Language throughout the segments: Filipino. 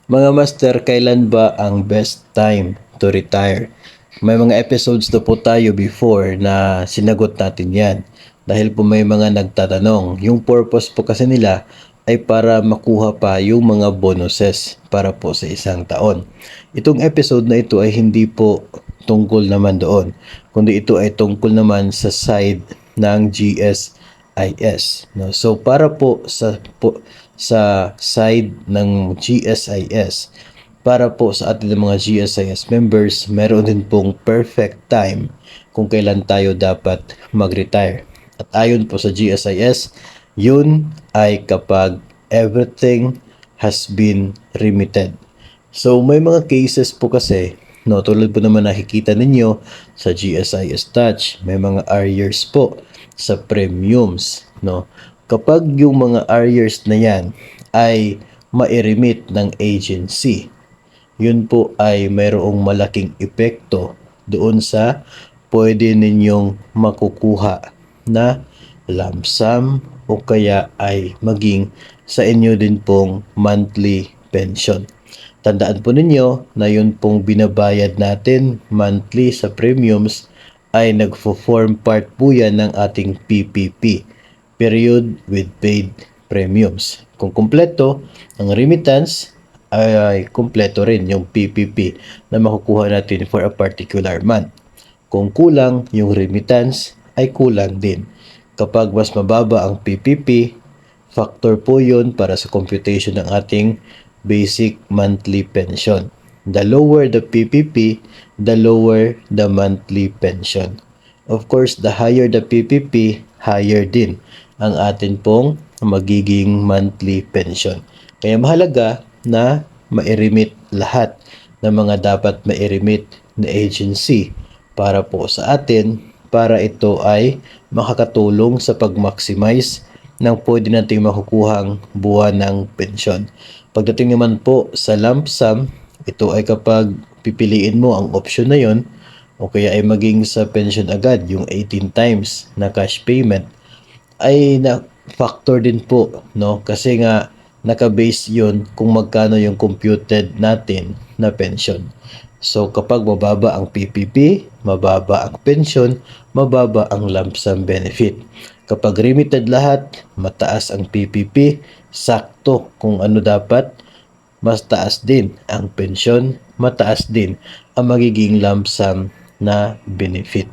Mga master, kailan ba ang best time to retire? May mga episodes na po tayo before na sinagot natin yan. Dahil po may mga nagtatanong, yung purpose po kasi nila ay para makuha pa yung mga bonuses para po sa isang taon. Itong episode na ito ay hindi po tungkol naman doon, kundi ito ay tungkol naman sa side ng GSIS. No? So para po sa side ng GSIS, para po sa ating mga GSIS members, meron din pong perfect time kung kailan tayo dapat mag-retire. At ayon po sa GSIS, yun ay kapag everything has been remitted. So may mga cases po kasi, no, tulad po naman nakikita ninyo sa GSIS Touch, may mga arrears po sa premiums, no. Kapag yung mga arrears na yan ay ma-remit ng agency, yun po ay mayroong malaking epekto doon sa pwede ninyong makukuha na lump sum o kaya ay maging sa inyo din pong monthly pension. Tandaan po ninyo na yun pong binabayad natin monthly sa premiums ay nagfo-form part po yan ng ating PPP, period with paid premiums. Kung kumpleto ang remittance, ay kumpleto rin yung PPP na makukuha natin for a particular month. Kung kulang yung remittance, ay kulang din. Kapag mas mababa ang PPP, factor po yun para sa computation ng ating basic monthly pension. The lower the PPP, the lower the monthly pension. Of course, the higher the PPP, higher din ang atin pong magiging monthly pension. Kaya mahalaga na ma-remit lahat ng mga dapat ma-remit na agency para po sa atin, para ito ay makakatulong sa pag-maximize ng pwede nating makukuhang buwan ng pensyon. Pagdating naman po sa lump sum, ito ay kapag pipiliin mo ang option na yon o kaya ay maging sa pension agad, yung 18 times na cash payment, ay na factor din po, no? Kasi nga naka-base 'yun kung magkano yung computed natin na pension. So kapag mababa ang PPP, mababa ang pension, mababa ang lump sum benefit. Kapag remitted lahat, mataas ang PPP, sakto kung ano dapat, mas taas din ang pensyon, mataas din ang magiging lump sum na benefit.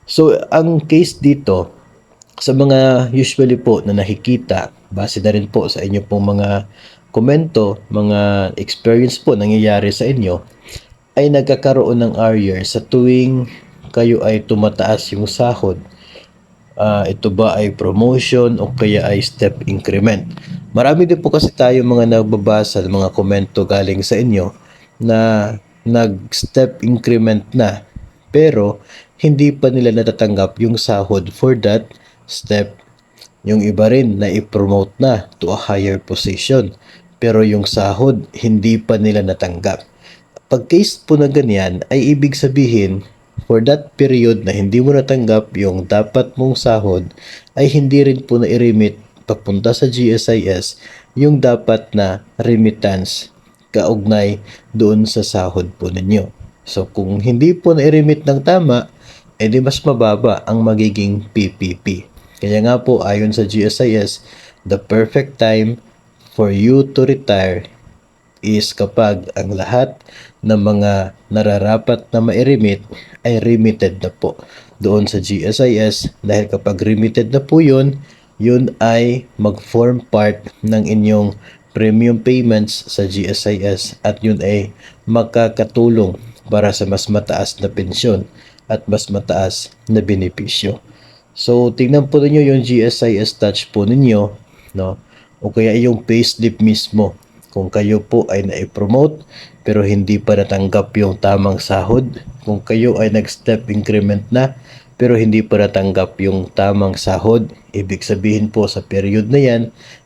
So ang case dito, sa mga usually po na nakikita, base na rin po sa inyo pong mga komento, mga experience po nangyayari sa inyo, ay nagkakaroon ng arrear sa tuwing kayo ay tumataas yung sahod. Ito ba ay promotion o kaya ay step increment? Marami din po kasi tayo mga nagbabasa ng mga komento galing sa inyo na nag-step increment na pero hindi pa nila natatanggap yung sahod for that step. Yung iba rin na i-promote na to a higher position pero yung sahod hindi pa nila natanggap. Pag case po na ganyan ay ibig sabihin for that period na hindi mo natanggap yung dapat mong sahod ay hindi rin po na-remit papunta sa GSIS yung dapat na remittance kaugnay doon sa sahod po ninyo. So kung hindi po na-remit ng tama, edi mas mababa ang magiging PPP. Kaya nga po ayon sa GSIS, the perfect time for you to retire is kapag ang lahat ng mga nararapat na ma-remit ay remitted na po doon sa GSIS dahil kapag remitted na po yun ay mag-form part ng inyong premium payments sa GSIS at yun ay makakatulong para sa mas mataas na pensyon at mas mataas na benepisyo. So, tingnan po ninyo yung GSIS Touch po ninyo, no? O kaya yung payslip mismo. Kung kayo po ay na-promote pero hindi pa natanggap yung tamang sahod, kung kayo ay nag-step increment na pero hindi pa natanggap yung tamang sahod, ibig sabihin po sa period na yan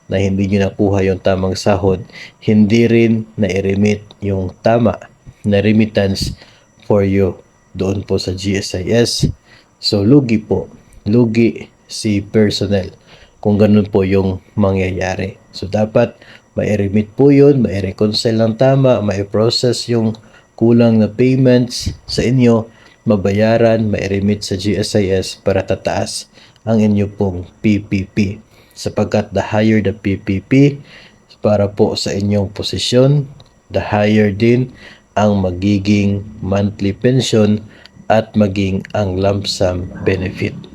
na hindi nyo nakuha yung tamang sahod, hindi rin na-remit yung tama na remittance for you doon po sa GSIS. So, lugi po. Lugi si personnel kung ganun po yung mangyayari. So, dapat mai-remit po yun, mai-reconcile ng tama, mai-process yung kulang na payments sa inyo, mabayaran, mai-remit sa GSIS para tataas ang inyo pong PPP. Sapagkat the higher the PPP, para po sa inyong posisyon, the higher din ang magiging monthly pension at maging ang lump sum benefit.